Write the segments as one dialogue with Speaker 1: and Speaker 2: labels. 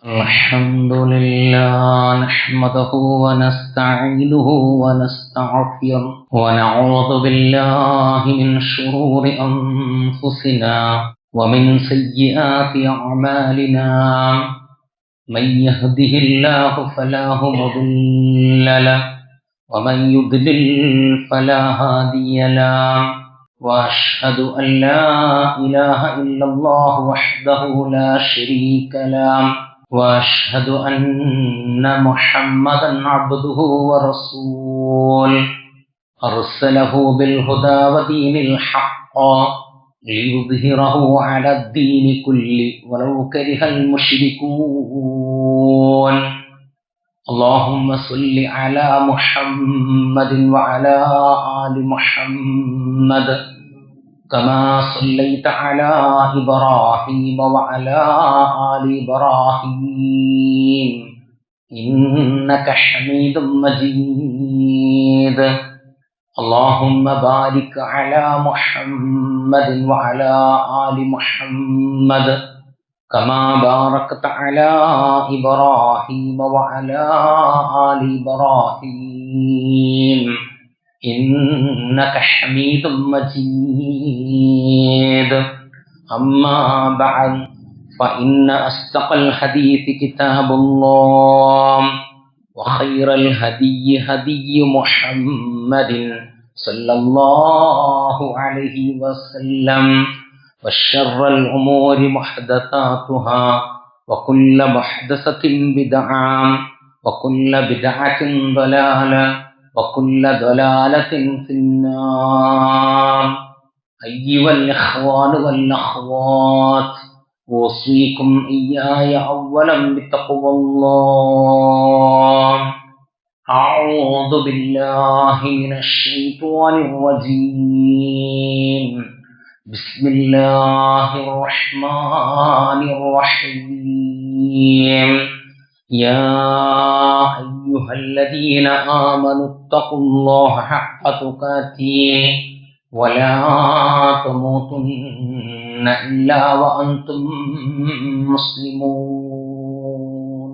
Speaker 1: الحمد لله نحمده ونستعينه ونستغفره ونعوذ بالله من شرور أنفسنا ومن سيئات أعمالنا من يهده الله فلا مضل له ومن يضلل فلا هادي له وأشهد أن لا إله إلا الله وحده لا شريك له وأشهد أن محمدا عبده ورسوله أرسله بالهدى ودين الحق ليظهره على الدين كله ولو كره المشركون اللهم صل على محمد وعلى آل محمد كما صليت على إبراهيم وعلى آل إبراهيم إنك حميد مجيد اللهم بارك على محمد وعلى آل محمد كما باركت على إبراهيم وعلى آل إبراهيم إنك حميد مجيد أما بعد فإن أصدق الحديث كتاب الله وخير الهدي هدي محمد صلى الله عليه وسلم وشر الأمور محدثاتها وكل محدثة بدعة وكل بدعة ضلالة وكل ضلالة في النار أيها الإخوان والأخوات أوصيكم إياي أولا بتقوى الله أعوذ بالله من الشيطان الرجيم بسم الله الرحمن الرحيم يا أيها الذين آمنوا اتقوا الله حق تقاته ولا تموتن إلا وأنتم مسلمون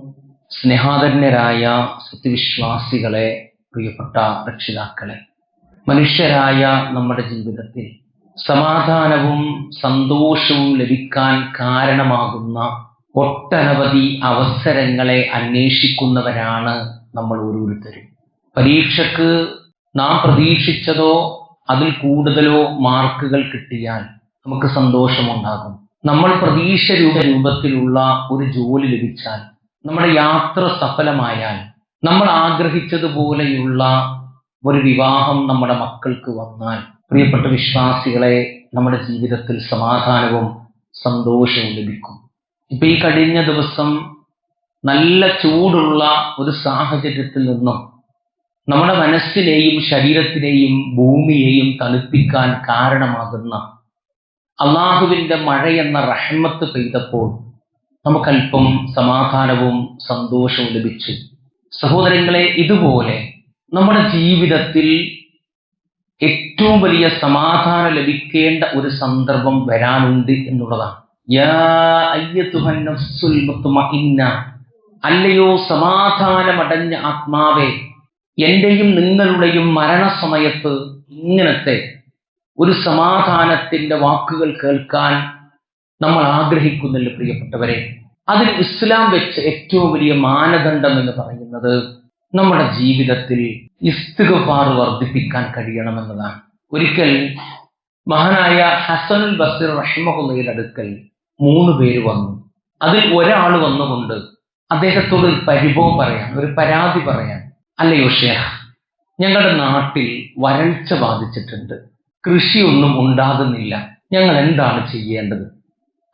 Speaker 1: സ്നേഹാദരന്യരായ സത്യവിശ്വാസികളെ, പ്രിയപ്പെട്ട രക്ഷിതാക്കളെ, മനുഷ്യരായ നമ്മുടെ ജീവിതത്തിൽ സമാധാനവും സന്തോഷവും ലഭിക്കാൻ കാരണമാകുന്ന ഒട്ടനവധി അവസരങ്ങളെ അന്വേഷിക്കുന്നവരാണ് നമ്മൾ ഓരോരുത്തരും. പരീക്ഷയ്ക്ക് നാം പ്രതീക്ഷിച്ചതോ അതിൽ കൂടുതലോ മാർക്കുകൾ കിട്ടിയാൽ നമുക്ക് സന്തോഷമുണ്ടാകും. നമ്മൾ പ്രതീക്ഷ രൂപത്തിലുള്ള ഒരു ജോലി ലഭിച്ചാൽ, നമ്മുടെ യാത്ര സഫലമായാൽ, നമ്മൾ ആഗ്രഹിച്ചതുപോലെയുള്ള ഒരു വിവാഹം നമ്മുടെ മക്കൾക്ക് വന്നാൽ, പ്രിയപ്പെട്ട വിശ്വാസികളെ, നമ്മുടെ ജീവിതത്തിൽ സമാധാനവും സന്തോഷവും ലഭിക്കും. ഇപ്പൊ ഈ കഴിഞ്ഞ ദിവസം നല്ല ചൂടുള്ള ഒരു സാഹചര്യത്തിൽ നിന്നും നമ്മുടെ മനസ്സിനെയും ശരീരത്തിനെയും ഭൂമിയെയും തണുപ്പിക്കാൻ കാരണമാകുന്ന അള്ളാഹുവിൻ്റെ മഴയെന്ന റഹ്മത്ത് പെയ്തപ്പോൾ നമുക്കല്പം സമാധാനവും സന്തോഷവും ലഭിച്ചു. സഹോദരങ്ങളെ, ഇതുപോലെ നമ്മുടെ ജീവിതത്തിൽ ഏറ്റവും വലിയ സമാധാനം ലഭിക്കേണ്ട ഒരു സന്ദർഭം വരാനുണ്ട് എന്നുള്ളതാണ്. യാ അയ്യത്തുഹൻ നഫ്സുൽ മുത്മഇന്ന, അല്ലയോ സമാധാനമടഞ്ഞ ആത്മാവേ, എന്റെയും നിങ്ങളുടെയും മരണസമയത്ത് ഇങ്ങനത്തെ ഒരു സമാധാനത്തിന്റെ വാക്കുകൾ കേൾക്കാൻ നമ്മൾ ആഗ്രഹിക്കുന്നില്ല പ്രിയപ്പെട്ടവരെ. അതിൽ ഇസ്ലാം വെച്ച് ഏറ്റവും വലിയ മാനദണ്ഡം എന്ന് പറയുന്നത് നമ്മുടെ ജീവിതത്തിൽ ഇസ്തിഗ്ഫാർ വർദ്ധിപ്പിക്കാൻ കഴിയണമെന്നതാണ്. ഒരിക്കൽ മഹാനായ ഹസനുൽ ബസ്രി റഹിമഹുള്ളയുടെ അടുക്കൽ 3 പേര് വന്നു. അതിൽ ഒരാൾ വന്നുകൊണ്ട് അദ്ദേഹത്തോട് ഒരു പരിഭവം പറയാൻ, ഒരു പരാതി പറയാൻ, അല്ലയോ ഷേഖ്, ഞങ്ങളുടെ നാട്ടിൽ വരൾച്ച ബാധിച്ചിട്ടുണ്ട്, കൃഷിയൊന്നും ഉണ്ടാകുന്നില്ല, ഞങ്ങൾ എന്താണ് ചെയ്യേണ്ടത്?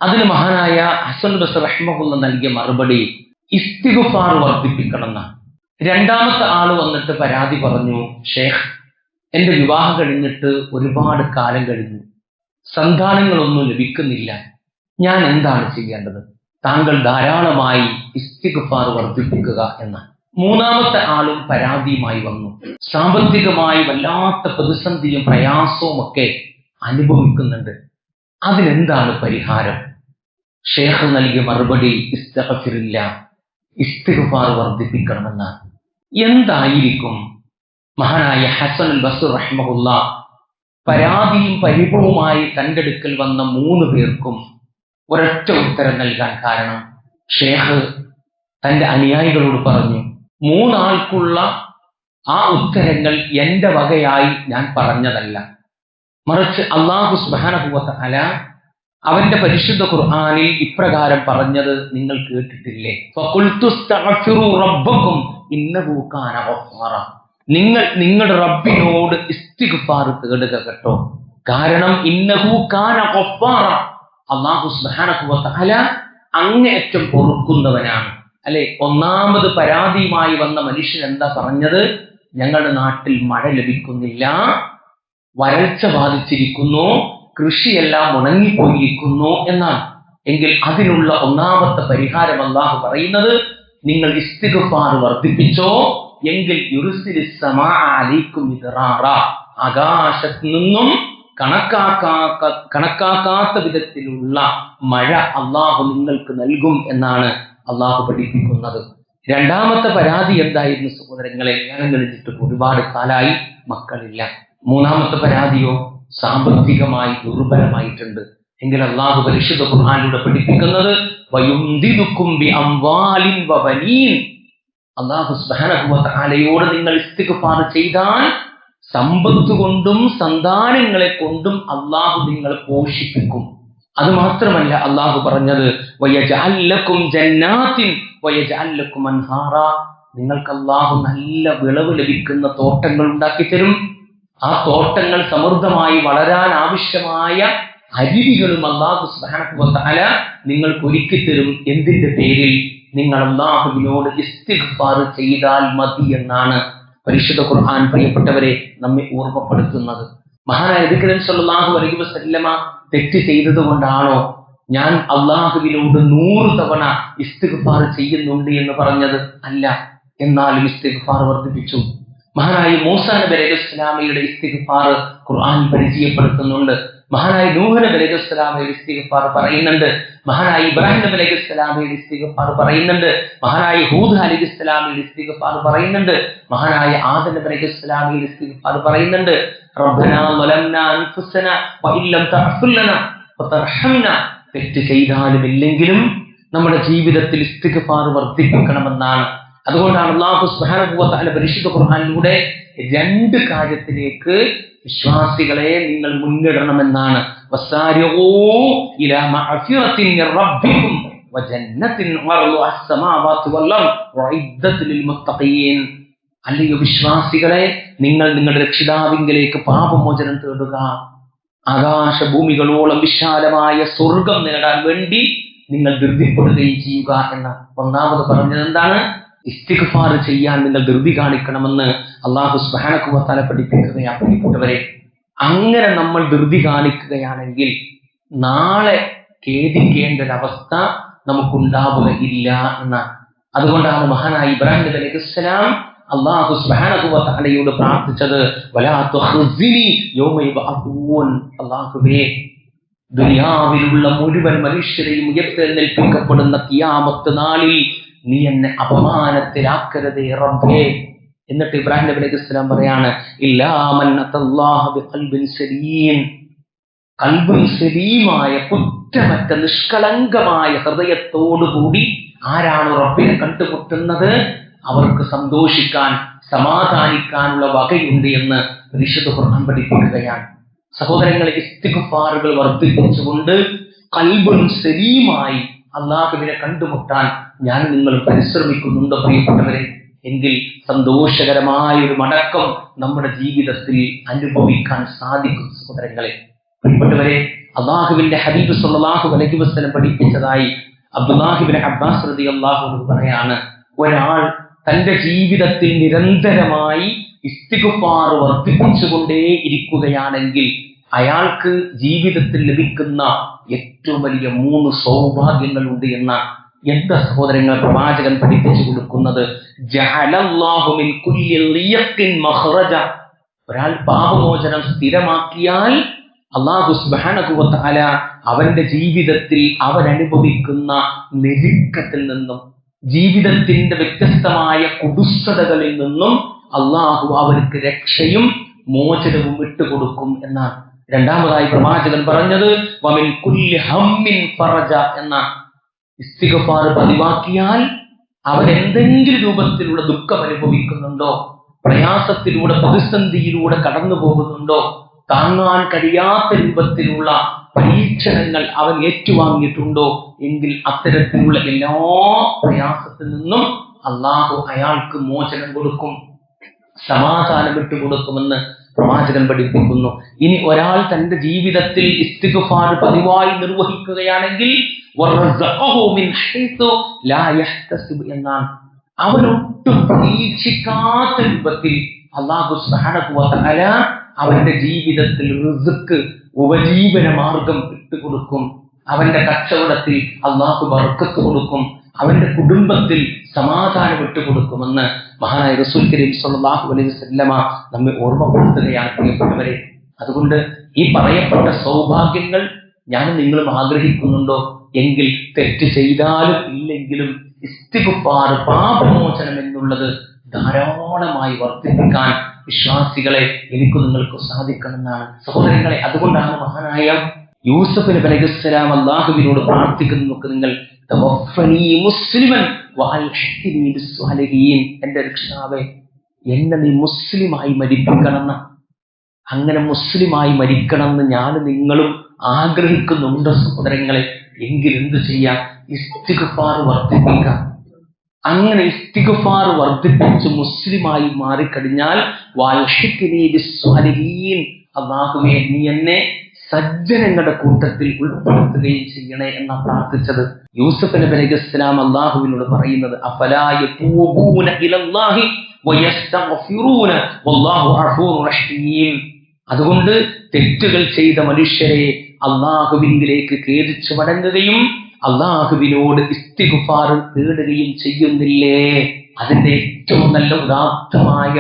Speaker 1: അതിന് മഹാനായ ഹസൻ ബസ്രി റഹിമഹുള്ള നൽകിയ മറുപടി ഇസ്തിഗ്ഫാർ വർദ്ധിപ്പിക്കണം എന്നാണ്. രണ്ടാമത്തെ ആള് വന്നിട്ട് പരാതി പറഞ്ഞു, ഷേഖ്, എന്റെ വിവാഹം കഴിഞ്ഞിട്ട് ഒരുപാട് കാലം കഴിഞ്ഞു, സന്താനങ്ങളൊന്നും ലഭിക്കുന്നില്ല, ഞാൻ എന്താണ് ചെയ്യേണ്ടത്? താങ്കൾ ധാരാളമായി ഇസ്തിഗ്ഫാർ വർദ്ധിപ്പിക്കുക എന്നാണ്. മൂന്നാമത്തെ ആളും പരാതിയുമായി വന്നു. സാമ്പത്തികമായി വല്ലാത്ത പ്രതിസന്ധിയും പ്രയാസവും ഒക്കെ അനുഭവിക്കുന്നുണ്ട്, അതിനെന്താണ് പരിഹാരം? ഷേഖ് നൽകിയ മറുപടി ഇസ്തഗ്ഫിറില്ല, ഇസ്തിഗ്ഫാർ വർദ്ധിപ്പിക്കണമെന്നാണ്. എന്തായിരിക്കും മഹാനായ ഹസൻ അൽ ബസ്രി റഹിമഹുല്ലാഹ് പരാതിയും പരിഭവവുമായി തന്റെ അടുക്കൽ വന്ന 3 പേർക്കും ഒരൊറ്റ ഉത്തരം നൽകാൻ കാരണം? ഷേഖ് തന്റെ അനുയായികളോട് പറഞ്ഞു, 3 ആൾക്കുള്ള ആ ഉത്തരങ്ങൾ എന്റെ വകയായി ഞാൻ പറഞ്ഞതല്ല, മറിച്ച് അല്ലാഹു സുബ്ഹാനഹു വ തആല അവന്റെ പരിശുദ്ധ ഖുർആനിൽ ഇപ്രകാരം പറഞ്ഞത് നിങ്ങൾ കേട്ടിട്ടില്ലേ? ഫഖുൽതുസ്തഗ്ഫിറൂ റബ്ബക്കും ഇന്നഹു കാന ഗഫാറ. നിങ്ങൾ നിങ്ങളുടെ റബ്ബിനോട് ഇസ്തിഗ്ഫാർ തേടുക കേട്ടോ, കാരണം ഇന്നഹു കാന ഗഫാറ, അല്ലാഹു സുബ്ഹാനഹു വ തആല അങ്ങേയറ്റം പൊറുക്കുന്നവനാണ്. അല്ലെ, ഒന്നാമത് പരാതിയുമായി വന്ന മനുഷ്യൻ എന്താ പറഞ്ഞത്? ഞങ്ങളുടെ നാട്ടിൽ മഴ ലഭിക്കുന്നില്ല, വരൾച്ച ബാധിച്ചിരിക്കുന്നു, കൃഷിയെല്ലാം ഉണങ്ങിപ്പോയിരിക്കുന്നു എന്നാണ്. എങ്കിൽ അതിനുള്ള ഒന്നാമത്തെ പരിഹാരം അല്ലാഹു പറയുന്നത്, നിങ്ങൾ ഇസ്തിഗ്ഫാർ വർദ്ധിപ്പിച്ചോ, എങ്കിൽ യുർസിലിസ് സമാഅ അലൈക്കും മിദ്റാറ, ആകാശത്ത് നിന്നും കണക്കാക്കാത്ത വിധത്തിലുള്ള മഴ അല്ലാഹു നിങ്ങൾക്ക് നൽകും എന്നാണ് അല്ലാഹു പഠിപ്പിക്കുന്നത്. രണ്ടാമത്തെ പരാതി എന്തായിരുന്നു സഹോദരങ്ങളെ? കല്യാണം കഴിഞ്ഞിട്ട് ഒരുപാട് കാലായി, മക്കളില്ല. മൂന്നാമത്തെ പരാതിയോ സാമ്പത്തികമായി ദുർബലമായിട്ടുണ്ട്. എങ്കിൽ അല്ലാഹു പരിശുദ്ധ ഖുർആനിലൂടെ പഠിപ്പിക്കുന്നത് വയുംദിദുക്കും ബിഅംവാലിൻ വബനീൻ, അല്ലാഹു സുബ്ഹാനഹു വ തആലയോട് നിങ്ങൾ ഇസ്തിഗ്ഫാർ ചെയ്താൽ സമ്പത്ത് കൊണ്ടും സന്താനങ്ങളെ കൊണ്ടും അല്ലാഹു നിങ്ങളെ പോഷിപ്പിക്കും. അത് മാത്രമല്ല അല്ലാഹു പറഞ്ഞത് വയജഅൽ ലക്കും ജന്നാത്തിൻ വയജഅൽ ലക്കും അൻഹാറ, നിങ്ങൾക്ക് അല്ലാഹു നല്ല വിളവ് ലഭിക്കുന്ന തോട്ടങ്ങൾ ഉണ്ടാക്കി തരും. ആ തോട്ടങ്ങൾ സമൃദ്ധമായി വളരാൻ ആവശ്യമായ അരുവികളും അല്ലാഹു സുബ്ഹാനഹു വ തആല നിങ്ങൾക്ക് ഒരുക്കി തരും. എന്തിന്റെ പേരിൽ? നിങ്ങൾ അല്ലാഹുവിനോട് ഇസ്തിഗ്ഫാർ ചെയ്താൽ മതി എന്നാണ് പരിശുദ്ധ ഖുർആൻ പ്രിയപ്പെട്ടവരെ നമ്മെ ഓർമ്മപ്പെടുത്തുന്നത്. മഹാനായ നബി കരീം സ്വല്ലല്ലാഹു അലൈഹി വസല്ലമ തെറ്റ് ചെയ്തത് കൊണ്ടാണോ ഞാൻ അല്ലാഹുവിനോട് 100 തവണ ഇസ്തിഗ്ഫാർ ചെയ്യുന്നുണ്ട് എന്ന് പറഞ്ഞത്? അല്ല. എന്നാലും ഇസ്തിഗ്ഫാർ വർദ്ധിപ്പിച്ചു. മഹാനായ മൂസാ നബി അലൈഹിസ്സലാമയുടെ ഇസ്തിഗ്ഫാർ ഖുർആൻ പരിചയപ്പെടുത്തുന്നുണ്ട്. മഹാനായ നൂഹ് നബി അലൈഹിസ്സലാമയുടെ ഇസ്തിഗ്ഫാർ പറയുന്നുണ്ട്. മഹാനായ ഇബ്രാഹിം നബി അലൈഹിസ്സലാമയുടെ ഇസ്തിഗ്ഫാർ പറയുന്നുണ്ട്. മഹാനായ ഹൂദ് അലൈഹിസ്സലാമയുടെ ഇസ്തിഗ്ഫാർ പറയുന്നുണ്ട്. മഹാനായ ആദം നബി അലൈഹിസ്സലാമയുടെ ഇസ്തിഗ്ഫാർ പറയുന്നുണ്ട്. റബ്ബനാ വലംനാ അൻഫുസനാ വഇല്ലം തഗ്ഫിർ ലനാ വതർഹംനാ. തെറ്റ് ചെയ്താലും ഇല്ലെങ്കിലും നമ്മുടെ ജീവിതത്തിൽ ഇസ്തിഗ്ഫാർ വർദ്ധിപ്പിക്കണമെന്നാണ്. അതുകൊണ്ടാണ് അല്ലാഹു സുബ്ഹാനഹു വ തആല പരിശുദ്ധ ഖുർആനിലൂടെ 2 കാര്യത്തിലേക്ക് വിശ്വാസികളെ നിങ്ങൾ മുന്നിടണമെന്നാണ്. വസാരിഊ ഇലാ മഅഫിറത്തിൻ മിർ റബ്ബിക്കും വജന്നത്തിൻ അർളുഹാ അസ്സമാവാതു വൽ അർദ് വഇദ്ദത്തുൽ ലിൽ മുത്തഖീൻ. അല്ലയോ വിശ്വാസികളെ, നിങ്ങൾ നിങ്ങളുടെ രക്ഷിതാവിങ്കലേക്ക് പാപമോചനം തേടുക, ആകാശഭൂമികളോളം വിശാലമായ സ്വർഗം നേടാൻ വേണ്ടി നിങ്ങൾ ധൃതിപ്പെടുകയും ചെയ്യുക എന്ന. ഒന്നാമത് പറഞ്ഞത് എന്താണ്? ഇസ്തിഗ്ഫാർ ചെയ്യാൻ നിങ്ങൾ ധൃതി കാണിക്കണമെന്ന് അല്ലാഹു സുബ്ഹാനഹു വ തആല പഠിപ്പിക്കുകയാണ്. പ്രിയപ്പെട്ടവരെ, അങ്ങനെ നമ്മൾ ധൃതി കാണിക്കുകയാണെങ്കിൽ നാളെ ഖേദിക്കേണ്ട ഒരവസ്ഥ നമുക്കുണ്ടാവുകയില്ല എന്നാണ്. അതുകൊണ്ടാണ് മഹാനായ ഇബ്രാഹിം നബി അലൈഹിസ്സലാം അല്ലാഹു സുബ്ഹാനഹു വ തആലയോട് പ്രാർത്ഥിച്ചത് വലാ തുഖ്സിനി യൗമ യബ്അൂൻ. അല്ലാഹുവേ, ദുനിയാവിലുള്ള മുഴുവൻ മനുഷ്യരെയും ഉയർത്തെഴുന്നേൽപ്പിക്കപ്പെടുന്ന ഖിയാമത്ത് നാളിൽ നീ എന്നെ അപമാനത്തിലാക്കരുതേ റബ്ബേ. എന്നിട്ട് ഇബ്രാഹിം നബി അലൈഹിസ്സലാം പറയാണ് ഇല്ലാ മൻ അത്തല്ലാഹ ബിഖൽബിൻ സലീം. ഖൽബുൻ സലീമായ, കുറ്റമറ്റ നിഷ്കളങ്കമായ ഹൃദയത്തോടുകൂടി ആരാണ് റബ്ബിനെ കണ്ടുമുട്ടുന്നത് അവർക്ക് സന്തോഷിക്കാൻ സമാധാനിക്കാനുള്ള വകയുണ്ട് എന്ന് പരിശുദ്ധ ഖുർആൻ പഠിപ്പിക്കുകയാണ്. സഹോദരങ്ങളെ, ഇസ്തിഗ്ഫാറുകൾ വർദ്ധിപ്പിച്ചുകൊണ്ട് ഖൽബുൻ സലീമായി അല്ലാഹുവിനെ കണ്ടുമുട്ടാൻ ഞാൻ നിങ്ങൾ പരിശ്രമിക്കുന്നുണ്ടോ പ്രിയപ്പെട്ടവരെ? എങ്കിൽ സന്തോഷകരമായ ഒരു മടക്കം നമ്മുടെ ജീവിതത്തിൽ അനുഭവിക്കാൻ സാധിക്കും. സഹോദരങ്ങളെ, പ്രിയപ്പെട്ടവരെ, അല്ലാഹുവിന്റെ ഹബീബ് സ്വല്ലല്ലാഹു അലൈഹി വസല്ലം പഠിപ്പിച്ചതായി അബ്ദുല്ലാഹി ഇബ്നു അബ്ബാസ് റളിയല്ലാഹു അൻഹു പറയാണ്, ഒരാൾ തന്റെ ജീവിതത്തിൽ നിരന്തരമായി ഇസ്തിഗ്ഫാർ വർദ്ധിപ്പിച്ചുകൊണ്ടേ ഇരിക്കുകയാണെങ്കിൽ അയാൾക്ക് ജീവിതത്തിൽ ലഭിക്കുന്ന ഏറ്റവും വലിയ 3 സൗഭാഗ്യങ്ങളുണ്ട് എന്ന. എന്താ സഹോദരങ്ങൾ പ്രവാചകൻ പഠിപ്പിച്ചു കൊടുക്കുന്നത്? ജഅലല്ലാഹു മിൻ കുല്ലി ളിയഖിൻ മഖ്റജ. ഒരാൾ പാപമോചനം സ്ഥിരമാക്കിയാൽ അല്ലാഹു സുബ്ഹാനഹു വ തആല അവന്റെ ജീവിതത്തിൽ അവൻ അനുഭവിക്കുന്ന ഞെരുക്കത്തിൽ നിന്നും ജീവിതത്തിന്റെ വ്യത്യസ്തമായ കുടുസ്സതകളിൽ നിന്നും അല്ലാഹു അവർക്ക് രക്ഷയും മോചനവും വിട്ടുകൊടുക്കും എന്നാണ്. രണ്ടാമതായി പ്രവാചകൻ പറഞ്ഞത് വമിൻ കുല്ലി ഹമ്മിൻ ഫറജ എന്ന. ഇസ്തിഗ്ഫാർ പതിവാക്കിയാൽ അവൻ എന്തെങ്കിലും രൂപത്തിലുള്ള ദുഃഖം അനുഭവിക്കുന്നുണ്ടോ, പ്രയാസത്തിലൂടെ പ്രതിസന്ധിയിലൂടെ കടന്നു പോകുന്നുണ്ടോ, താങ്ങാൻ കഴിയാത്ത രൂപത്തിലുള്ള പരീക്ഷണങ്ങൾ അവൻ ഏറ്റുവാങ്ങിയിട്ടുണ്ടോ എങ്കിൽ അത്തരത്തിലുള്ള എല്ലാ പ്രയാസത്തിൽ നിന്നും അല്ലാഹു അയാൾക്ക് മോചനം കൊടുക്കും, സമാധാനം വിട്ടുകൊടുക്കുമെന്ന് പ്രവാചകൻ പഠിപ്പിക്കുന്നു. ഇനി ഒരാൾ തന്റെ ജീവിതത്തിൽ ഇസ്തിഗ്ഫാർ പതിവായി നിർവഹിക്കുകയാണെങ്കിൽ എന്നാണ്. അവനൊട്ടും പ്രതീക്ഷിക്കാത്ത രൂപത്തിൽ അല്ലാഹു സുബ്ഹാനഹു വ തആല അവന്റെ ജീവിതത്തിൽ റിസ്ക് ഉപജീവന മാർഗം ഇട്ടുകൊടുക്കും. അവന്റെ കച്ചവടത്തിൽ അല്ലാഹു ബർക്കത്ത് കൊടുക്കും. അവന്റെ കുടുംബത്തിൽ സമാധാനം വിട്ടുകൊടുക്കുമെന്ന് മഹാനായ റസൂൽ കരീം സ്വല്ലല്ലാഹു അലൈഹി വസല്ലമ നമ്മെ ഓർമ്മപ്പെടുത്തുകയാണ് പ്രിയപ്പെട്ടവരെ. അതുകൊണ്ട് ഈ പറയപ്പെട്ട സൗഭാഗ്യങ്ങൾ ഞാനും നിങ്ങളും ആഗ്രഹിക്കുന്നുണ്ടോ എങ്കിൽ തെറ്റ് ചെയ്താലും ഇല്ലെങ്കിലും ഇസ്തിഗ്ഫാർ പാപമോചനം എന്നുള്ളത് ധാരാളമായി വർദ്ധിപ്പിക്കാൻ വിശ്വാസികളെ എനിക്ക് നിങ്ങൾക്ക് സാധിക്കണമെന്നാണ് സഹോദരങ്ങളെ. അതുകൊണ്ടാണ് മഹാനായ യൂസുഫ് നബി അലൈഹിസ്സലാം അല്ലാഹുവിനോട് പ്രാർത്ഥിക്കുന്നത്. നിങ്ങൾ മുസ്ലിമൻ വഅൽഹിഖ്നി ബിസ്സാലിഹീൻ, എന്റെ രക്ഷാവേ എന്നെ നീ മുസ്ലിമായി മരിപ്പിക്കണമെന്ന്. അങ്ങനെ മുസ്ലിമായി മരിക്കണമെന്ന് ഞാൻ നിങ്ങളും ആഗ്രഹിക്കുന്നുണ്ട് സഹോദരങ്ങളെ. എങ്കിൽ എന്ത് ചെയ്യാം? ഇസ്തിഗ്ഫാർ വർദ്ധിപ്പിക്കാം. അങ്ങനെ ഇസ്തിഗ്ഫാർ വർദ്ധിപ്പിച്ച് മുസ്ലിമായി മാറിക്കഴിഞ്ഞാൽ വഅൽഹിഖ്നി ബിസ്സാലിഹീൻ, അല്ലാഹുവേ നീ എന്നെ സജ്ജനങ്ങളുടെ കൂട്ടത്തിൽ ഉൾപ്പെടുത്തുകയും ചെയ്യണേ എന്നാ പ്രാർത്ഥിച്ചത്. യൂസുഫ് നബി അലൈഹിസ്സലാം അല്ലാഹുവിനോട് പറയുന്നത് അഫലാ യതൂബൂന ഇലല്ലാഹി വയസ്തഗ്ഫിറൂന വല്ലാഹു ഗഫൂറുർ റഹീം. അതുകൊണ്ട് തെറ്റുകൾ ചെയ്ത മനുഷ്യരെ അല്ലാഹുവിലേക്ക് ഖേദിച്ചു മടങ്ങുകയും അല്ലാഹുവിനോട് ഇസ്തിഗ്ഫാർ തേടുകയും ചെയ്യുന്നില്ലേ? അതിന്റെ ഏറ്റവും നല്ല ഉദാത്തമായ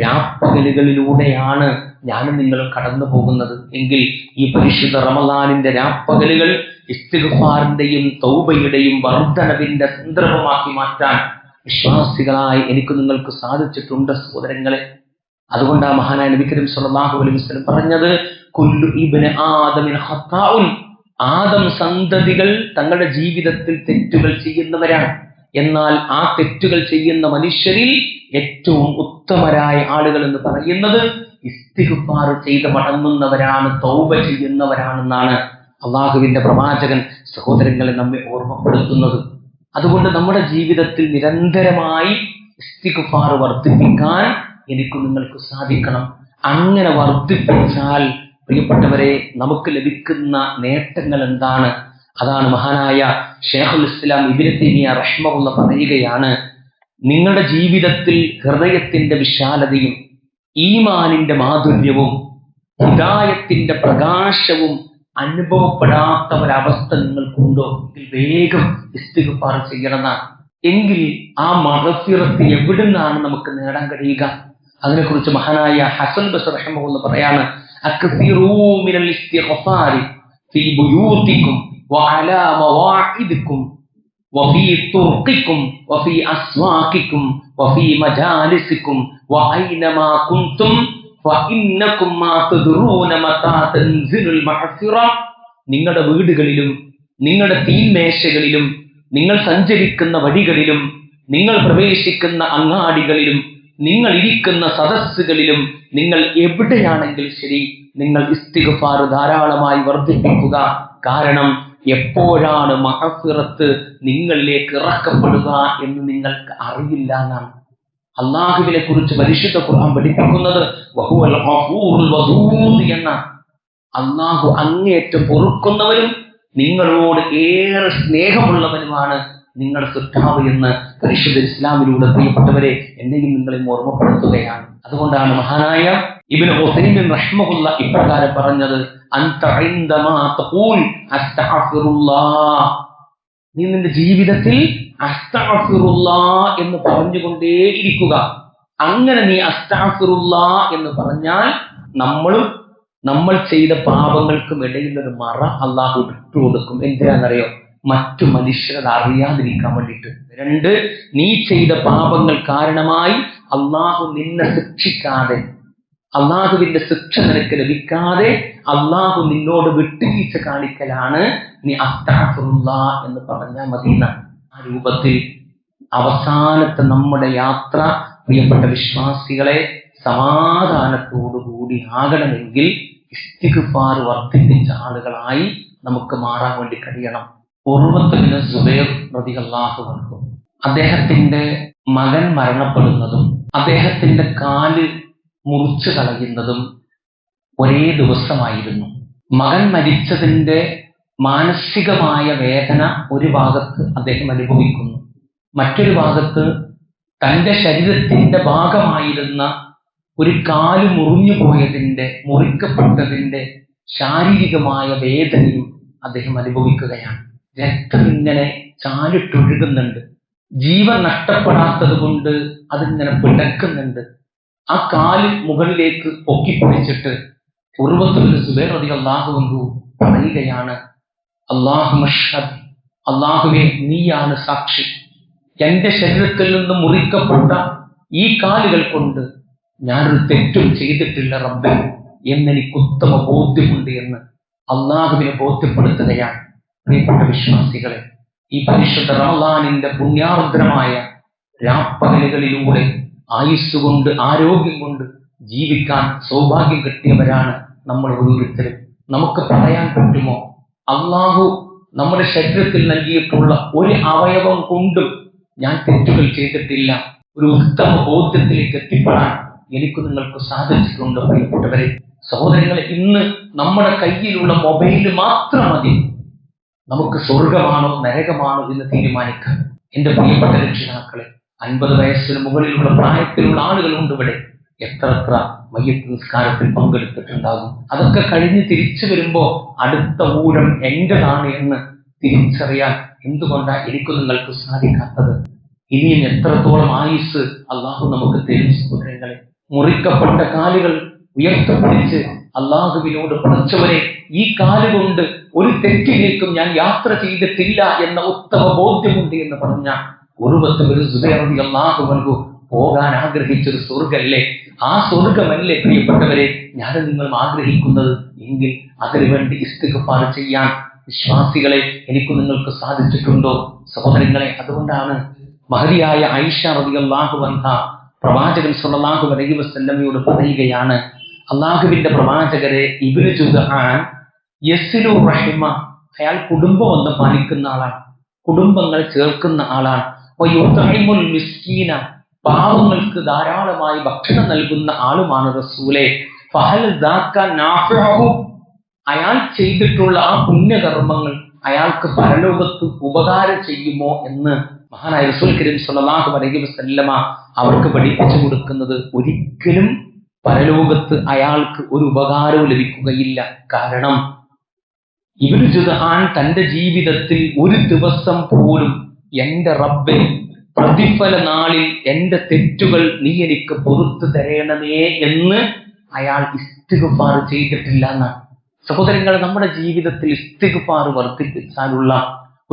Speaker 1: രാപ്പകലുകളിലൂടെയാണ് ഞാനും നിങ്ങളും കടന്നു പോകുന്നത് എങ്കിൽ ഈ പരിശുദ്ധ റമളാനിന്റെ രാപ്പകലുകൾ ഇസ്തിഗ്ഫാറിന്റെയും തൗബയുടെയും വർദ്ധനവിന്റെ സന്ദർഭമാക്കി മാറ്റാൻ വിശ്വാസികളായി എനിക്ക് നിങ്ങൾക്ക് സാധിച്ചിട്ടുണ്ട് സഹോദരങ്ങളെ. അതുകൊണ്ടാ മഹാനായ നബി കരീം സ്വല്ലല്ലാഹു അലൈഹി വസല്ലം പറഞ്ഞത് കുല്ലു ഇബ്നു ആദമിൻ ഖത്താഉൻ, ആദം സന്തതികൾ തങ്ങളുടെ ജീവിതത്തിൽ തെറ്റുകൾ ചെയ്യുന്നവരാണ്. എന്നാൽ ആ തെറ്റുകൾ ചെയ്യുന്ന മനുഷ്യരിൽ ഏറ്റവും ഉത്തമരായ ആളുകൾ എന്ന് പറയുന്നത് ഇസ്തിഗ്ഫാർ ചെയ്ത് മടങ്ങുന്നവരാണ്, തൗബ ചെയ്യുന്നവരാണെന്നാണ് അള്ളാഹുവിന്റെ പ്രവാചകൻ സഹോദരങ്ങളെ നമ്മെ ഓർമ്മപ്പെടുത്തുന്നത്. അതുകൊണ്ട് നമ്മുടെ ജീവിതത്തിൽ നിരന്തരമായി ഇസ്തിഗ്ഫാർ വർദ്ധിപ്പിക്കാൻ എനിക്ക് നിങ്ങൾക്ക് സാധിക്കണം. അങ്ങനെ വർദ്ധിപ്പിച്ചാൽ പ്രിയപ്പെട്ടവരെ നമുക്ക് ലഭിക്കുന്ന നേട്ടങ്ങൾ എന്താണ്? അതാണ് മഹാനായ ശൈഖുൽ ഇസ്ലാം ഇബ്നു തൈമിയ്യ റഹിമഹുല്ലാഹ് പറയുകയാണ്, നിങ്ങളുടെ ജീവിതത്തിൽ ഹൃദയത്തിന്റെ വിശാലതയും ഈമാനിന്റെ മാധുര്യവും ഹിദായത്തിന്റെ പ്രകാശവും അനുഭവപ്പെടാത്ത ഒരവസ്ഥ നിങ്ങൾക്കുണ്ടോ എങ്കിൽ വേഗം ഇസ്തിഗ്ഫാർ ചെയ്യണമെന്നാണ്. എങ്കിൽ ആ മഗ്ഫിറത്ത് എവിടുന്നാണ് നമുക്ക് നേടാൻ കഴിയുക? അതിനെക്കുറിച്ച് മഹാനായ ഹസൻ ബസ്രി റഹിമഹുല്ലാഹ് പറയാണ്, അക്സിറൂ മിനൽ ഇസ്തിഗ്ഫാരി ഫീ ബുയൂതികും വഅലാ മവാഇദികും വഫീ തുർഖികും വഫീ അസ്വാഖികും വഫീ മജാലിസികും വഅയ്നമാ കുൻതും ഫഇന്നകും മാ തദ്റൂന മതാ തൻസിലുൽ മഗ്ഫിറ. നിങ്ങളുടെ വീടുകളിലും നിങ്ങളുടെ തീന്മേശകളിലും നിങ്ങൾ സഞ്ചരിക്കുന്ന വഴികളിലും നിങ്ങൾ പ്രവേശിക്കുന്ന അങ്ങാടികളിലും നിങ്ങൾ ഇരിക്കുന്ന സദസ്സുകളിലും നിങ്ങൾ എവിടെയാണെങ്കിലും ശരി നിങ്ങൾ ഇസ്തിഗ്ഫാർ ധാരാളമായി വർദ്ധിപ്പിക്കുക. കാരണം എപ്പോഴാണ് മഗ്ഫിറത്ത് നിങ്ങളിലേക്ക് ഇറക്കപ്പെടുക എന്ന് നിങ്ങൾക്ക് അറിയില്ല എന്നാണ്. അല്ലാഹുവിനെ കുറിച്ച് പരിശുദ്ധ ഖുർആൻ പഠിപ്പിക്കുന്നത് വഹുവൽ ഗഫൂറുൽ വദൂദ് എന്നാണ്. അല്ലാഹു അങ്ങേയറ്റം പൊറുക്കുന്നവരും നിങ്ങളോട് ഏറെ സ്നേഹമുള്ളവനുമാണ് നിങ്ങളുടെ സൃഷ്ടാവ് എന്ന് പരിശുദ്ധ ഇസ്ലാമിലൂടെ പ്രിയപ്പെട്ടവരെ എന്നെയും നിങ്ങളെയും ഓർമ്മപ്പെടുത്തുകയാണ്. അതുകൊണ്ടാണ് മഹാനായ ഇബ്നു ഉസൈമീൻ റഹിമഹുല്ലാഹ് ഇപ്രകാരം പറഞ്ഞത്, അൻത ഇൻദമാ തഖൂൽ അസ്തഗ്ഫിറുല്ലാഹ്, നീ നിന്റെ ജീവിതത്തിൽ അസ്തഗ്ഫിറുല്ലാഹ് എന്ന് പറഞ്ഞുകൊണ്ടേയിരിക്കുക. അങ്ങനെ നീ അസ്തഗ്ഫിറുല്ലാഹ് എന്ന് പറഞ്ഞാൽ നമ്മളും നമ്മൾ ചെയ്ത പാപങ്ങൾക്കും ഇടയിലൊരു മറ അള്ളാഹു വിട്ടുകൊടുക്കും. എന്തിനാണെന്നറിയോ? മറ്റു മനുഷ്യരത് അറിയാതിരിക്കാൻ വേണ്ടിയിട്ട്. 2, നീ ചെയ്ത പാപങ്ങൾ കാരണമായി അള്ളാഹു നിന്നെ ശിക്ഷിക്കാതെ, അള്ളാഹുവിന്റെ ശിക്ഷ നിനക്ക് ലഭിക്കാതെ അള്ളാഹു നിന്നോട് വിട്ടുവീഴ്ച കാണിക്കലാണ് നീ അസ്തഗ്ഫിറുല്ലാഹ് എന്ന് പറഞ്ഞാൽ മതി. ആ രൂപത്തിൽ അവസാനത്തെ നമ്മുടെ യാത്ര പ്രിയപ്പെട്ട വിശ്വാസികളെ സമാധാനത്തോടുകൂടി ആകണമെങ്കിൽ ഇസ്തിഗ്ഫാർ വർദ്ധിപ്പിച്ച ആളുകളായി നമുക്ക് മാറാൻ വേണ്ടി കഴിയണം. ഉർവത്ത് ബിൻ സുബൈർ റളിയല്ലാഹു അൻഹു, അദ്ദേഹത്തിന്റെ മകൻ മരണപ്പെടുന്നതും അദ്ദേഹത്തിന്റെ കാല് മുറിച്ചു കളയുന്നതും ഒരേ ദിവസമായിരുന്നു. മകൻ മരിച്ചതിന്റെ മാനസികമായ വേദന ഒരു ഭാഗത്ത് അദ്ദേഹം അനുഭവിക്കുന്നു, മറ്റൊരു ഭാഗത്ത് തൻ്റെ ശരീരത്തിന്റെ ഭാഗമായിരുന്ന ഒരു കാല് മുറിക്കപ്പെട്ടതിന്റെ ശാരീരികമായ വേദനയും അദ്ദേഹം അനുഭവിക്കുകയാണ്. രക്തം ഇങ്ങനെ ചാലിട്ടൊഴുകുന്നുണ്ട്. ജീവൻ നഷ്ടപ്പെടാത്തത് കൊണ്ട് അതിങ്ങനെ പിടക്കുന്നുണ്ട്. ആ കാല് മുകളിലേക്ക് പൊക്കിപ്പിടിച്ചിട്ട് ഉർവത്ത് ബിൻ സുബൈർ റളിയല്ലാഹു അൻഹു പറയുകയാണ്, അല്ലാഹുമ്മശ്ഹദ്, അല്ലാഹുവേ നീയാണ് സാക്ഷി, എന്റെ ശരീരത്തിൽ നിന്ന് മുറിക്കപ്പെട്ട ഈ കാലുകൾ കൊണ്ട് ഞാനൊരു തെറ്റും ചെയ്തിട്ടില്ല റബ്ബേ എന്നെനിക്ക് ഉത്തമ ബോധ്യമുണ്ട് എന്ന് അള്ളാഹുവിനെ ബോധ്യപ്പെടുത്തുകയാണ്. പ്രിയപ്പെട്ട വിശ്വാസികളെ, ഈ പരിശുദ്ധ റമളാനിന്റെ പുണ്യാർദ്രമായ രാപ്പകലുകളിലൂടെ ആയുസ്സുകൊണ്ട് ആരോഗ്യം കൊണ്ട് ജീവിക്കാൻ സൗഭാഗ്യം കിട്ടിയവരാണ് നമ്മൾ ഓരോരുത്തരും. നമുക്ക് പറയാൻ പറ്റുമോ, അള്ളാഹു നമ്മുടെ ശരീരത്തിൽ നൽകിയിട്ടുള്ള ഒരു അവയവം കൊണ്ടും ഞാൻ തെറ്റുകൾ ചെയ്തിട്ടില്ല, ഒരു ഉത്തമ ബോധ്യത്തിലേക്ക് എത്തിപ്പെടാൻ എനിക്ക് നിങ്ങൾക്ക് സാധിച്ചിട്ടുണ്ട്? പ്രിയപ്പെട്ടവരെ, സഹോദരങ്ങളെ, ഇന്ന് നമ്മുടെ കയ്യിലുള്ള മൊബൈൽ മാത്രം മതി നമുക്ക് സ്വർഗമാണോ നരകമാണോ എന്ന് തീരുമാനിക്കാൻ. എന്റെ പ്രിയപ്പെട്ട രക്ഷിതാക്കളെ, 50 വയസ്സിന് മുകളിലുള്ള പ്രായത്തിലുള്ള ആളുകളുണ്ട് ഇവിടെ. എത്ര മയ്യത്ത് നിസ്കാരത്തിൽ പങ്കെടുത്തിട്ടുണ്ടാകും. അതൊക്കെ കഴിഞ്ഞ് തിരിച്ചു വരുമ്പോ അടുത്ത ഊഴം എന്റേതാണ് എന്ന് തിരിച്ചറിയാൻ എന്തുകൊണ്ടാണ് എനിക്ക് നിങ്ങൾക്ക് സാധിക്കാത്തത്? ഇനിയും എത്രത്തോളം ആയുസ് അള്ളാഹു നമുക്ക് തരും? സഹോദരങ്ങളെ, മുറിക്കപ്പെട്ട കാലുകൾ ഉയർത്തിപ്പിടിച്ച് അള്ളാഹുവിനോട് പടച്ചവനെ, ഈ കാലുകൊണ്ട് ഒരു തെറ്റിലേക്കും ഞാൻ യാത്ര ചെയ്തിട്ടില്ല എന്ന ഉത്തമ ബോധ്യമുണ്ട് എന്ന് പറഞ്ഞ ഉർവത്ത് ബിൻ സുബൈർ റളിയല്ലാഹു അൻഹു പോകാൻ ആഗ്രഹിച്ചൊരു സ്വർഗല്ലേ? ആ സ്വർഗമല്ലേ പ്രിയപ്പെട്ടവരെ ഞാനും നിങ്ങളും ആഗ്രഹിക്കുന്നത്? എങ്കിൽ അതിനുവേണ്ടി ഇസ്തിഗ്ഫാർ ചെയ്യാൻ വിശ്വാസികളെ എനിക്ക് നിങ്ങൾക്ക് സാധിച്ചിട്ടുണ്ടോ? സഹോദരങ്ങളെ, അതുകൊണ്ടാണ് മഹദിയായ ആയിഷ റളിയല്ലാഹു അൻഹ പ്രവാചകൻ സ്വല്ലല്ലാഹു അലൈഹി വസല്ലമയോട് പറയുകയാണ്, അള്ളാഹുവിന്റെ പ്രവാചകരെ, ഇബ്നു ജുദ്ആൻ യസ്ലു റഹിമ, അയാൾ കുടുംബബന്ധം പാലിക്കുന്ന ആളാണ്, കുടുംബങ്ങൾ ചേർക്കുന്ന ആളാണ്. വയുത്ഇമുൽ മിസ്കീന, പാവങ്ങൾക്ക് ധാരാളമായി ഭക്ഷണം നൽകുന്ന ആളുമാണ് റസൂലേ. ഫഹൽ ദാക നാഫിഉ, അയാൾ ചെയ്തിട്ടുള്ള ആ പുണ്യകർമ്മങ്ങൾ അയാൾക്ക് പരലോകത്ത് ഉപകാരം ചെയ്യുമോ എന്ന് മഹാനായ റസൂൽ കരീം സ്വല്ലല്ലാഹു അലൈഹി വസല്ലമ അവർക്ക് പഠിപ്പിച്ചു കൊടുക്കുന്നത്, ഒരിക്കലും പരലോകത്ത് അയാൾക്ക് ഒരു ഉപകാരവും ലഭിക്കുകയില്ല. കാരണം ഇബ്നു ജുദ്ആൻ തന്റെ ജീവിതത്തിൽ ഒരു ദിവസം പോലും എന്റെ റബ്ബേ, പ്രതിഫല നാളിൽ എന്റെ തെറ്റുകൾ നീ എനിക്ക് പുറത്തു തരണമേ എന്ന് അയാൾ ഇസ്തിഗ്ഫാർ ചെയ്തിട്ടില്ല എന്നാണ്. സഹോദരങ്ങളെ, നമ്മുടെ ജീവിതത്തിൽ ഇസ്തിഗ്ഫാർ വർദ്ധിപ്പിച്ചാലുള്ള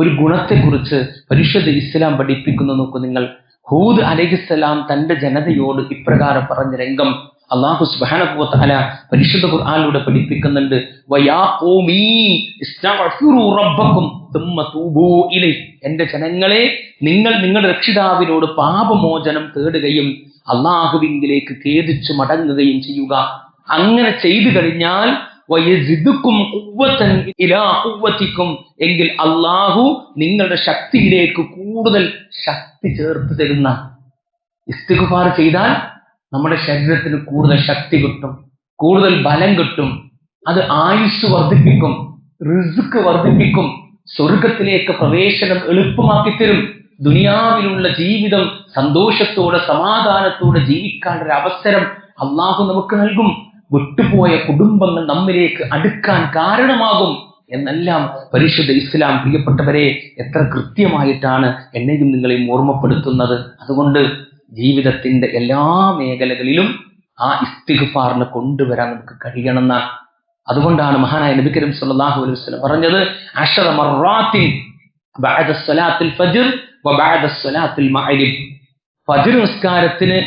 Speaker 1: ഒരു ഗുണത്തെക്കുറിച്ച് പരിശുദ്ധ ഇസ്ലാം പഠിപ്പിക്കുന്നു. നോക്കൂ നിങ്ങൾ, ഹൂദ് അലൈഹിസ്സലാം തന്റെ ജനതയോട് ഇപ്രകാരം പറഞ്ഞ രംഗം അല്ലാഹു സുബ്ഹാനഹു വ തആല പരിശുദ്ധ ഖുർആനിലൂടെ പഠിപ്പിക്കുന്നുണ്ട്. വയാ ഖൗമീ ഇസ്തഗ്ഫിറൂ റബ്ബക്കും തുമ്മ തൂബൂ ഇലൈഹി, എന്റെ ജനങ്ങളെ, നിങ്ങൾ നിങ്ങളുടെ രക്ഷിതാവിനോട് പാപമോചനം തേടുകയും അള്ളാഹുവിലേക്ക് ഖേദിച്ചു മടങ്ങുകയും ചെയ്യുക. അങ്ങനെ ചെയ്തു കഴിഞ്ഞാൽ വയസിദുക്കും ഖുവ്വതൻ ഇലാ ഖുവ്വതിക്കും, എങ്കിൽ അള്ളാഹു നിങ്ങളുടെ ശക്തിയിലേക്ക് കൂടുതൽ ശക്തി ചേർത്ത് തരുന്ന. ഇസ്തിഗ്ഫാർ ചെയ്താൽ നമ്മുടെ ശരീരത്തിന് കൂടുതൽ ശക്തി കിട്ടും, കൂടുതൽ ബലം കിട്ടും, അത് ആയുസ് വർദ്ധിപ്പിക്കും, റിസ്ക് വർദ്ധിപ്പിക്കും, സ്വർഗത്തിലേക്ക് പ്രവേശനം എളുപ്പമാക്കി തരും. ദുനിയാവിലുള്ള ജീവിതം സന്തോഷത്തോടെ സമാധാനത്തോടെ ജീവിക്കാനുള്ള ഒരു അവസരം അള്ളാഹു നമുക്ക് നൽകും. വിട്ടുപോയ കുടുംബങ്ങൾ നമ്മിലേക്ക് അടുക്കാൻ കാരണമാകും എന്നെല്ലാം പരിശുദ്ധ ഇസ്ലാം പ്രിയപ്പെട്ടവരെ എത്ര കൃത്യമായിട്ടാണ് എന്നെയും നിങ്ങളെയും ഓർമ്മപ്പെടുത്തുന്നത്. അതുകൊണ്ട് ജീവിതത്തിന്റെ എല്ലാ മേഖലകളിലും ആ ഇസ്തിഗ്ഫാറിനെ കൊണ്ടുവരാൻ നമുക്ക് കഴിയണമെന്നാണ്. അതുകൊണ്ടാണ് മഹാനായ നബി കരീം സല്ലല്ലാഹു അലൈഹി വസല്ലം പറഞ്ഞത്, അശറ മർറാത്തിൻ ബഅദ സ്വലാത്തിൽ ഫജ്ർ വബഅദ സ്വലാത്തിൽ മഗ്രിബ്. ഫജ്ർ നിസ്കാരത്തിന്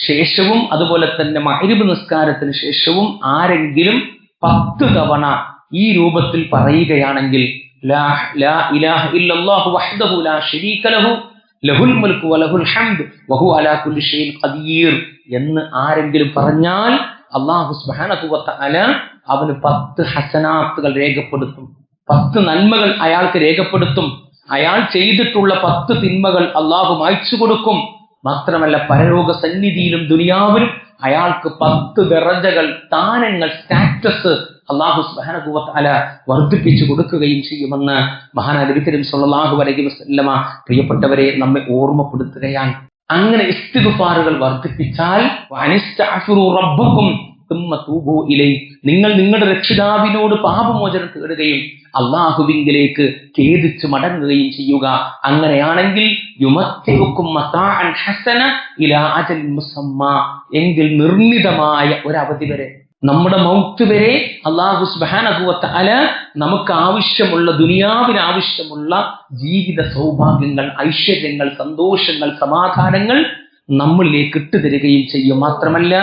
Speaker 1: ശേഷവും അതുപോലെ തന്നെ മഗ്രിബ് നിസ്കാരത്തിന് ശേഷവും ആരെങ്കിലും 10 തവണ ഈ രൂപത്തിൽ പറയുകയാണെങ്കിൽ ലാ ഇലാഹ ഇല്ലല്ലാഹു വഹ്ദഹു ലാ ശരീക ലഹു ലഹുൽ മുൽക്കു വലഹുൽ ഹംദ് വഹുവ അലാ കുല്ലി ഷൈഇൻ ഖദീർ എന്ന് ആരെങ്കിലും പറഞ്ഞാൽ അല്ലാഹു സുബ്ഹാനഹു വ തആല അവന് 10 ഹസനാത്തുകൾ രേഖപ്പെടുത്തും, 10 നന്മകൾ അയാൾക്ക് രേഖപ്പെടുത്തും. അയാൾ ചെയ്തിട്ടുള്ള 10 തിന്മകൾ അല്ലാഹു മായ്ച്ചു കൊടുക്കും. മാത്രമല്ല പരലോക സന്നിധിയിലും ദുനിയാവിലും അയാൾക്ക് 10 ദറജകൾ, സ്ഥാനങ്ങൾ, സ്റ്റാറ്റസ് അല്ലാഹു സുബ്ഹാനഹു വ തആല വർദ്ധിപ്പിച്ചു കൊടുക്കുകയും ചെയ്യുമെന്ന് മഹാനായ നബി കരീം സല്ലല്ലാഹു അലൈഹി വസല്ലമ പ്രിയപ്പെട്ടവരെ നമ്മെ ഓർമ്മപ്പെടുത്തുകയാണ്. അങ്ങനെ ഇസ്തിഗ്ഫാറുകൾ വർദ്ധിപ്പിച്ചാൽ വഅനിസ്തഗ്ഫിറു റബ്ബക്കും തുമ്മ തൂബൂ ഇലൈഹി, നിങ്ങൾ നിങ്ങളുടെ രക്ഷിതാവിനോട് പാപമോചനം തേടുകയും അല്ലാഹുവിലേക്ക് ഖേദിച്ച് മടങ്ങുകയും ചെയ്യുക. അങ്ങനെയാണെങ്കിൽ യുമത്തിഉക്കും മതാഅൻ ഹസന ഇലാ അജൽ മുസമ്മ, എങ്കിൽ നിർണിതമായ ഒരു അവധി വരെ, നമ്മുടെ മൗത്ത് വരെ അല്ലാഹു സുബ്ഹാനഹു വ തആല നമുക്ക് ആവശ്യമുള്ള, ദുനിയാവിന് ആവശ്യമുള്ള ജീവിത സൗഭാഗ്യങ്ങൾ, ഐശ്വര്യങ്ങൾ, സന്തോഷങ്ങൾ, സമാധാനങ്ങൾ നമ്മളിലേക്ക് ഇട്ടുതരികയും ചെയ്യും. മാത്രമല്ല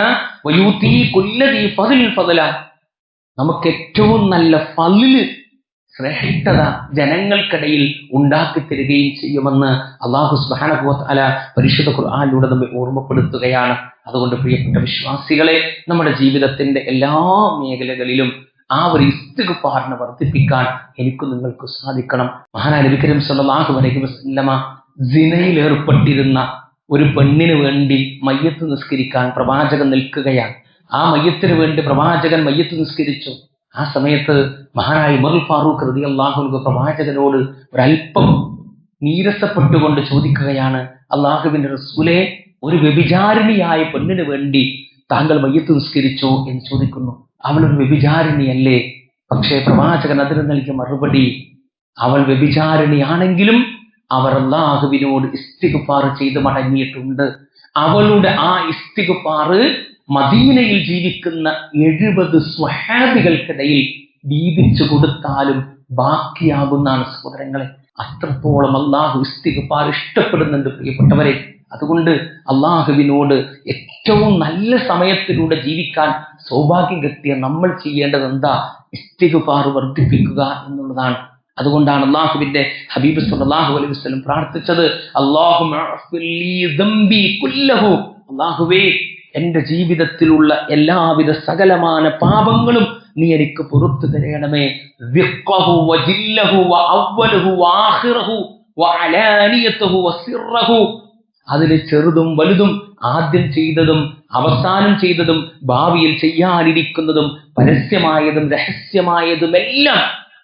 Speaker 1: വയൂതി കുല്ലദീ ഫദ്ലിൻ ഫദ്ല, നമുക്ക് ഏറ്റവും നല്ല ഫളില്, ശ്രേഷ്ഠത ജനങ്ങൾക്കിടയിൽ ഉണ്ടാക്കി തരികയും ചെയ്യുമെന്ന് അല്ലാഹു സുബ്ഹാനഹു വ തആല പരിശുദ്ധ ഖുർആനിലൂടെ നമ്മെ ഓർമ്മപ്പെടുത്തുകയാണ്. അതുകൊണ്ട് പ്രിയപ്പെട്ട വിശ്വാസികളെ, നമ്മുടെ ജീവിതത്തിന്റെ എല്ലാ മേഖലകളിലും ആ ഒരു ഇസ്തിഗ്ഫാറിനെ വർദ്ധിപ്പിക്കാൻ എനിക്ക് നിങ്ങൾക്ക് സാധിക്കണം. മഹാനായ നബി കരീം സല്ലല്ലാഹു അലൈഹി വസല്ലമ സിനയിൽ ഏർപ്പെട്ടിരുന്ന ഒരു പെണ്ണിന് വേണ്ടി മയ്യത്ത് നിസ്കരിക്കാൻ പ്രവാചകൻ നിൽക്കുകയാണ്. ആ മയ്യത്തിന് വേണ്ടി പ്രവാചകൻ മയ്യത്ത് നിസ്കരിച്ചു. ആ സമയത്ത് മഹാനായ ഉമർ ഫാറൂഖ് റളിയല്ലാഹു അൻഹു പ്രവാചകനോട് ഒരല്പം നീരസപ്പെട്ടുകൊണ്ട് ചോദിക്കുകയാണ്, അല്ലാഹുവിന്റെ റസൂലേ, ഒരു വ്യഭിചാരിണിയായ പെണ്ണിന് വേണ്ടി താങ്കൾ മയ്യത്ത് നിസ്കരിച്ചോ എന്ന് ചോദിക്കുന്നു. അവളൊരു വ്യഭിചാരിണിയല്ലേ? പക്ഷേ പ്രവാചകൻ അതിന് നൽകിയ മറുപടി, അവൾ വ്യഭിചാരിണിയാണെങ്കിലും അവർ അല്ലാഹുവിനോട് ഇസ്തിഗ്ഫാർ ചെയ്ത് മടങ്ങിയിട്ടുണ്ട്. അവളുടെ ആ ഇസ്തിഗ്ഫാർ മദീനയിൽ ജീവിക്കുന്ന 70 സ്വഹാബികൾക്കിടയിൽ വീതിച്ചു കൊടുത്താലും ബാക്കിയാകുന്നതാണ് സഹോദരങ്ങളെ. അത്രത്തോളം അല്ലാഹു ഇസ്തിഗ്ഫാർ ഇഷ്ടപ്പെടുന്നുണ്ട് പ്രിയപ്പെട്ടവരെ. അതുകൊണ്ട് അല്ലാഹുവിനോട് ഏറ്റവും നല്ല സമയത്തിലൂടെ ജീവിക്കാൻ സൗഭാഗ്യം കിട്ടിയ നമ്മൾ ചെയ്യേണ്ടത് എന്താ? ഇസ്തിഗ്ഫാർ വർദ്ധിപ്പിക്കുക എന്നുള്ളതാണ്. അതുകൊണ്ടാണ് അല്ലാഹുവിന്റെ ഹബീബ് സല്ലല്ലാഹു അലൈഹി വസല്ലം പ്രാർത്ഥിച്ചത്, അല്ലാഹുമ്മ അഗ്ഫിർ ലീ ദംബി കുല്ലഹു, അല്ലാഹുവേ എന്റെ ജീവിതത്തിലുള്ള എല്ലാവിധ സകലമായ പാപങ്ങളും നീ എനിക്ക് പുറത്തു തരണമേ. ദിഖ്ഖഹു വജില്ലഹു വഅവ്വലഹു വആഖിറഹു വഅലാനിയതഹു വസിറഹു, അതിൽ ചെറുതും വലുതും, ആദ്യം ചെയ്തതും അവസാനം ചെയ്തതും ഭാവിയിൽ ചെയ്യാനിരിക്കുന്നതും പരസ്യമായതും രഹസ്യമായതുമെല്ലാം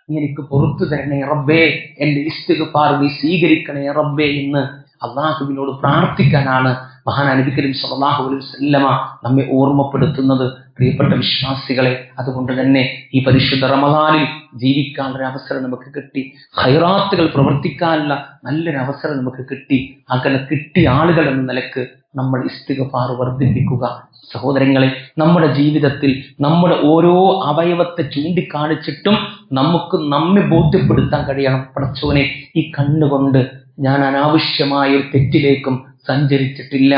Speaker 1: നീ എനിക്ക് പുറത്തു തരണേ റബ്ബേ, എന്റെ ഇസ്തിഗ്ഫാർ നീ സ്വീകരിക്കണേ റബ്ബേ എന്ന് അല്ലാഹുവിനോട് പ്രാർത്ഥിക്കാനാണ് മഹാനായ നബി കരീം സല്ലല്ലാഹു അലൈഹി വസല്ലമ നമ്മെ ഓർമ്മപ്പെടുത്തുന്നത്. പ്രിയപ്പെട്ട വിശ്വാസികളെ, അതുകൊണ്ട് തന്നെ ഈ പരിശുദ്ധ റമദാനിൽ ജീവിക്കാനുള്ള അവസരം നമുക്ക് കിട്ടി, ഖൈറാത്തുകൾ പ്രവർത്തിക്കാനുള്ള നല്ലൊരു അവസരം നമുക്ക് കിട്ടി. അങ്ങനെ കിട്ടിയ ആളുകൾ എന്ന നിലക്ക് നമ്മൾ ഇസ്തിഗ്ഫാർ വർദ്ധിപ്പിക്കുക. സഹോദരങ്ങളെ, നമ്മുടെ ജീവിതത്തിൽ നമ്മുടെ ഓരോ അവയവത്തെ ചൂണ്ടിക്കാണിച്ചിട്ടും നമുക്ക് നമ്മെ ബോധ്യപ്പെടുത്താൻ കഴിയണം, പടച്ചോനെ ഈ കണ്ണുകൊണ്ട് ഞാൻ അനാവശ്യമായ ഒരു തെറ്റിലേക്കും സഞ്ചരിച്ചിട്ടില്ല,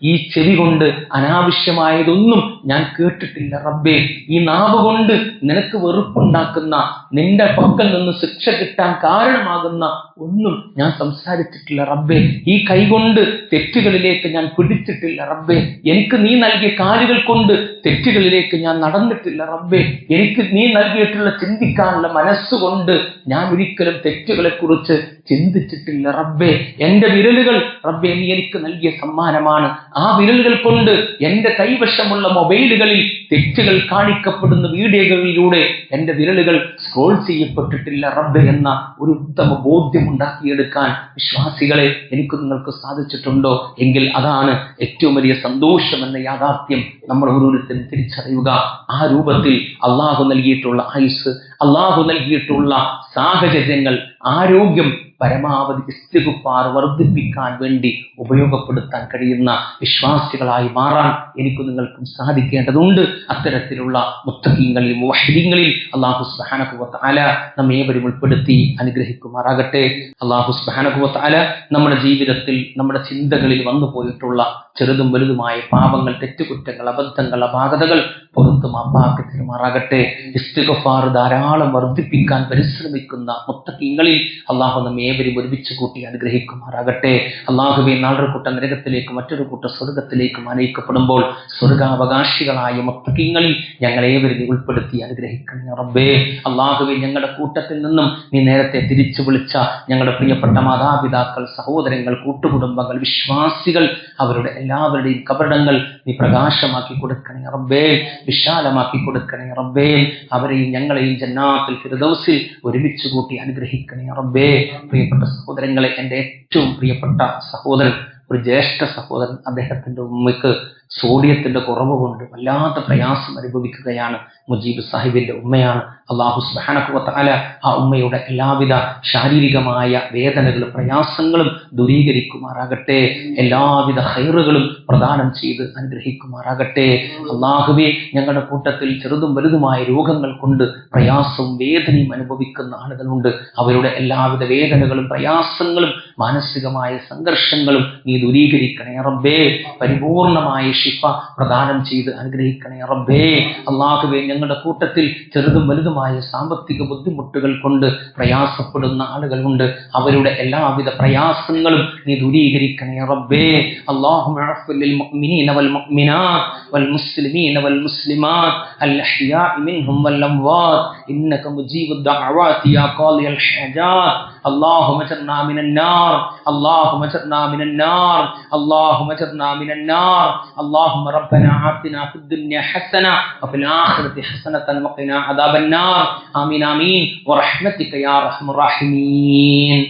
Speaker 1: ഈ ചെവി കൊണ്ട് അനാവശ്യമായതൊന്നും ഞാൻ കേട്ടിട്ടില്ല റബ്ബേ, ഈ നാവ് കൊണ്ട് നിനക്ക് വെറുപ്പുണ്ടാക്കുന്ന, നിന്റെ പക്കൽ നിന്ന് ശിക്ഷ കിട്ടാൻ കാരണമാകുന്ന ഒന്നും ഞാൻ സംസാരിച്ചിട്ടില്ല റബ്ബേ, ഈ കൈ കൊണ്ട് തെറ്റുകളിലേക്ക് ഞാൻ പിടിച്ചിട്ടില്ല റബ്ബേ, എനിക്ക് നീ നൽകിയ കാലുകൾ കൊണ്ട് തെറ്റുകളിലേക്ക് ഞാൻ നടന്നിട്ടില്ല റബ്ബേ, എനിക്ക് നീ നൽകിയിട്ടുള്ള ചിന്തിക്കാനുള്ള മനസ്സുകൊണ്ട് ഞാൻ ഒരിക്കലും തെറ്റുകളെ കുറിച്ച് ചിന്തിച്ചിട്ടില്ല റബ്ബേ, എന്റെ വിരലുകൾ റബ്ബേ നീ എനിക്ക് നൽകിയ സമ്മാനമാണ്, ആ വിരലുകൾ കൊണ്ട് എന്റെ കൈവശമുള്ള മൊബൈലുകളിൽ തെറ്റുകൾ കാണിക്കപ്പെടുന്ന വീഡിയോകളിലൂടെ എന്റെ വിരലുകൾ സ്ക്രോൾ ചെയ്യപ്പെട്ടിട്ടില്ല റബ്ബേ എന്ന ഒരു ഉത്തമ ബോധ്യം ഉണ്ടാക്കിയെടുക്കാൻ വിശ്വാസികളെ എനിക്ക് നിങ്ങൾക്ക് സാധിച്ചിട്ടുണ്ടോ? എങ്കിൽ അതാണ് ഏറ്റവും വലിയ സന്തോഷം എന്ന യാഥാർത്ഥ്യം നമ്മൾ ഓരോരുത്തരും തിരിച്ചറിയുക. ആ രൂപത്തിൽ അള്ളാഹു നൽകിയിട്ടുള്ള ആയുസ്, അള്ളാഹു നൽകിയിട്ടുള്ള സാഹചര്യങ്ങൾ, ആരോഗ്യം പരമാവധി ഇസ്തിഗ്ഫാർ വർദ്ധിപ്പിക്കാൻ വേണ്ടി ഉപയോഗപ്പെടുത്താൻ കഴിയുന്ന വിശ്വാസികളായി മാറാൻ എനിക്ക് നിങ്ങൾക്കും സാധിക്കേണ്ടതുണ്ട്. അത്തരത്തിലുള്ള മുത്തഖീങ്ങളിൽ മുവഹ്ഹിദീങ്ങളിൽ അല്ലാഹു സുബ്ഹാനഹു വ തആല നമ്മേവരും ഉൾപ്പെടുത്തി അനുഗ്രഹിക്കുമാറാകട്ടെ. അല്ലാഹു സുബ്ഹാനഹു വ തആല നമ്മുടെ ജീവിതത്തിൽ നമ്മുടെ ചിന്തകളിൽ വന്നു പോയിട്ടുള്ള ചെറുതും വലുതുമായ പാപങ്ങൾ, തെറ്റുകുറ്റങ്ങൾ, അബദ്ധങ്ങൾ, അപാകതകൾ പുറത്തു മാപ്പാക്കി തരുമാറാകട്ടെ. ഇസ്തിഗ്ഫാർ ധാരാളം വർദ്ധിപ്പിക്കാൻ പരിശ്രമിക്കുന്ന മുത്തഖീങ്ങളിൽ അല്ലാഹു നമ്മേവരും ഒരുമിച്ച് കൂട്ടി അനുഗ്രഹിക്കുമാറാകട്ടെ. അല്ലാഹുവേ, നാളൊരു കൂട്ടം നരകത്തിലേക്കും മറ്റൊരു കൂട്ടം സ്വർഗത്തിലേക്കും ആനയിക്കപ്പെടുമ്പോൾ സ്വർഗാവകാശികളായ മുത്തഖീങ്ങളിൽ ഞങ്ങളേവരും ഉൾപ്പെടുത്തി അനുഗ്രഹിക്കണം റബ്ബേ. അല്ലാഹുവേ, ഞങ്ങളുടെ കൂട്ടത്തിൽ നിന്നും നീ നേരത്തെ തിരിച്ചു വിളിച്ച ഞങ്ങളുടെ പ്രിയപ്പെട്ട മാതാപിതാക്കൾ, സഹോദരങ്ങൾ, കൂട്ടുകുടുംബങ്ങൾ, വിശ്വാസികൾ, അവരുടെ എല്ലാവരുടെയും കബറിടങ്ങൾ നീ പ്രകാശമാക്കി കൊടുക്കണേ റബ്ബേ, വിശാലമാക്കി കൊടുക്കണേ റബ്ബേ. അവരെയും ഞങ്ങളെയും ജന്നാത്തുൽ ഫിർദൗസിൽ ഒരുമിച്ച് കൂട്ടി അനുഗ്രഹിക്കണേ റബ്ബേ. പ്രിയപ്പെട്ട സഹോദരങ്ങളെ, എൻ്റെ ഏറ്റവും പ്രിയപ്പെട്ട സഹോദരൻ, ഒരു ജ്യേഷ്ഠ സഹോദരൻ, അദ്ദേഹത്തിന്റെ ഉമ്മയ്ക്ക് സോഡിയത്തിന്റെ കുറവ് കൊണ്ട് വല്ലാത്ത പ്രയാസം അനുഭവിക്കുകയാണ്. മുജീബ് സാഹിബിന്റെ ഉമ്മയാണ്. അല്ലാഹു സുബ്ഹാനഹു വ തആല ആ ഉമ്മയുടെ എല്ലാവിധ ശാരീരികമായ വേദനകളും പ്രയാസങ്ങളും ദൂരീകരിക്കുമാറാകട്ടെ. എല്ലാവിധ ഖൈറുകളും പ്രദാനം ചെയ്ത് അനുഗ്രഹിക്കുമാറാകട്ടെ. അല്ലാഹുവേ, ഞങ്ങളുടെ കൂട്ടത്തിൽ ചെറുതും വലുതുമായ രോഗങ്ങൾ കൊണ്ട് പ്രയാസവും വേദനയും അനുഭവിക്കുന്ന ആളുകളുണ്ട്. അവരുടെ എല്ലാവിധ വേദനകളും പ്രയാസങ്ങളും മാനസികമായ സംഘർഷങ്ങളും നീ ദൂരീകരിക്കണേ റബ്ബേ. പരിപൂർണമായ ശിഫ പ്രദാനം ചെയ്ത് അനുഗ്രഹിക്കണേ റബ്ബേ. അല്ലാഹുവേ, ഞങ്ങളുടെ കൂട്ടത്തിൽ ചെറുതും വലുതുമായ സാമ്പത്തിക ബുദ്ധിമുട്ടുകൾ കൊണ്ട് പ്രയാസപ്പെടുന്ന ആളുകളുണ്ട്. അവരുടെ എല്ലാവിധ പ്രയാസങ്ങളും നീ ദൂരീകരിക്കണേ റബ്ബേ. അല്ലാഹുമ്മ അഫ്വ ലിൽ മുഅ്മിനീന വൽ മുഅ്മിനാത്ത് വൽ മുസ്ലിമീന വൽ മുസ്ലിമാത്ത് അൽ അഹ്യാഇ മിൻഹും വൽ അംവാത്ത് ഇന്നക മുജീബുദ് ദഅവാതി യാ ഖാദിയൽ ഹജാത്ത്. اللهم اجرنا من النار، اللهم اجرنا من النار، اللهم اجرنا من النار. اللهم ربنا آتنا في الدنيا حسنة وفي الآخرة حسنة وقنا عذاب النار. آمين آمين ورحمتك يا أرحم الراحمين.